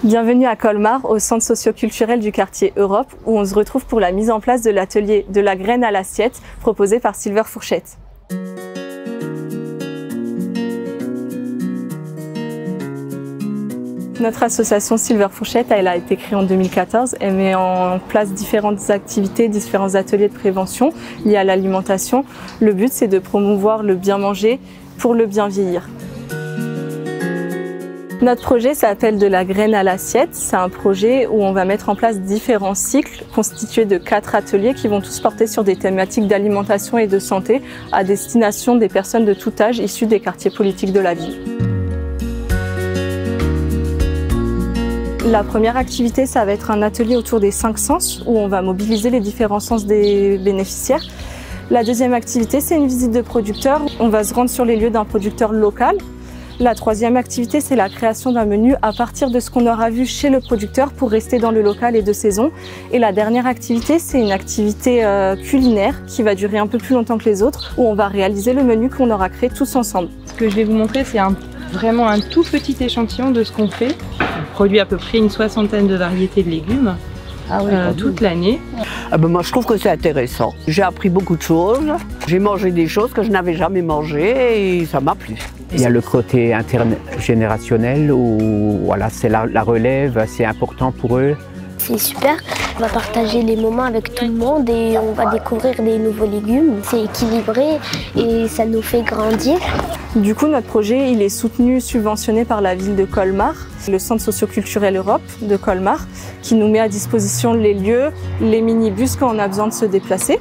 Bienvenue à Colmar, au centre socio-culturel du quartier Europe, où on se retrouve pour la mise en place de l'atelier de la graine à l'assiette proposé par Silver Fourchette. Notre association Silver Fourchette, elle a été créée en 2014. Elle met en place différentes activités, différents ateliers de prévention liés à l'alimentation. Le but, c'est de promouvoir le bien manger pour le bien vieillir. Notre projet s'appelle de la graine à l'assiette. C'est un projet où on va mettre en place différents cycles constitués de 4 ateliers qui vont tous porter sur des thématiques d'alimentation et de santé à destination des personnes de tout âge issues des quartiers politiques de la ville. La première activité, ça va être un atelier autour des 5 sens où on va mobiliser les différents sens des bénéficiaires. La deuxième activité, c'est une visite de producteur. On va se rendre sur les lieux d'un producteur local. La troisième activité, c'est la création d'un menu à partir de ce qu'on aura vu chez le producteur pour rester dans le local et de saison. Et la dernière activité, c'est une activité culinaire qui va durer un peu plus longtemps que les autres, où on va réaliser le menu qu'on aura créé tous ensemble. Ce que je vais vous montrer, c'est vraiment un tout petit échantillon de ce qu'on fait. On produit à peu près une 60aine de variétés de légumes toute l'année. Moi, je trouve que c'est intéressant. J'ai appris beaucoup de choses. J'ai mangé des choses que je n'avais jamais mangées et ça m'a plu. Il y a le côté intergénérationnel où voilà, c'est la relève, c'est important pour eux. C'est super, on va partager les moments avec tout le monde et on va découvrir des nouveaux légumes. C'est équilibré et ça nous fait grandir. Du coup, notre projet, il est soutenu, subventionné par la ville de Colmar, le centre socio-culturel Europe de Colmar, qui nous met à disposition les lieux, les minibus quand on a besoin de se déplacer.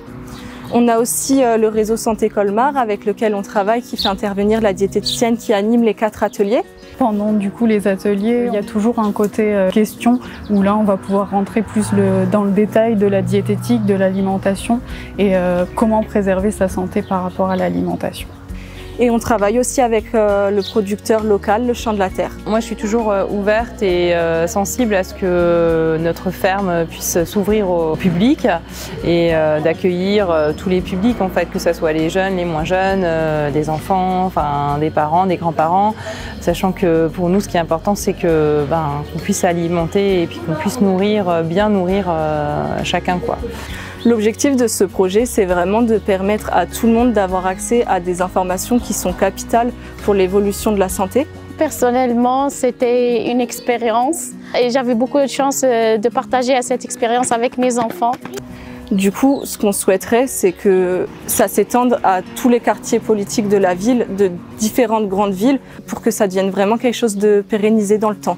On a aussi le réseau Santé Colmar avec lequel on travaille, qui fait intervenir la diététicienne qui anime les 4 ateliers. Pendant les ateliers, il y a toujours un côté question où là on va pouvoir rentrer plus dans le détail de la diététique, de l'alimentation et comment préserver sa santé par rapport à l'alimentation. Et on travaille aussi avec le producteur local, le Champ de la Terre. Moi, je suis toujours ouverte et sensible à ce que notre ferme puisse s'ouvrir au public et d'accueillir tous les publics, en fait, que ce soit les jeunes, les moins jeunes, des enfants, enfin, des parents, des grands-parents, sachant que pour nous, ce qui est important, c'est que qu'on puisse alimenter et puis qu'on puisse bien nourrir chacun, quoi. L'objectif de ce projet, c'est vraiment de permettre à tout le monde d'avoir accès à des informations qui sont capitales pour l'évolution de la santé. Personnellement, c'était une expérience et j'avais beaucoup de chance de partager cette expérience avec mes enfants. Du coup, ce qu'on souhaiterait, c'est que ça s'étende à tous les quartiers politiques de la ville, de différentes grandes villes, pour que ça devienne vraiment quelque chose de pérennisé dans le temps.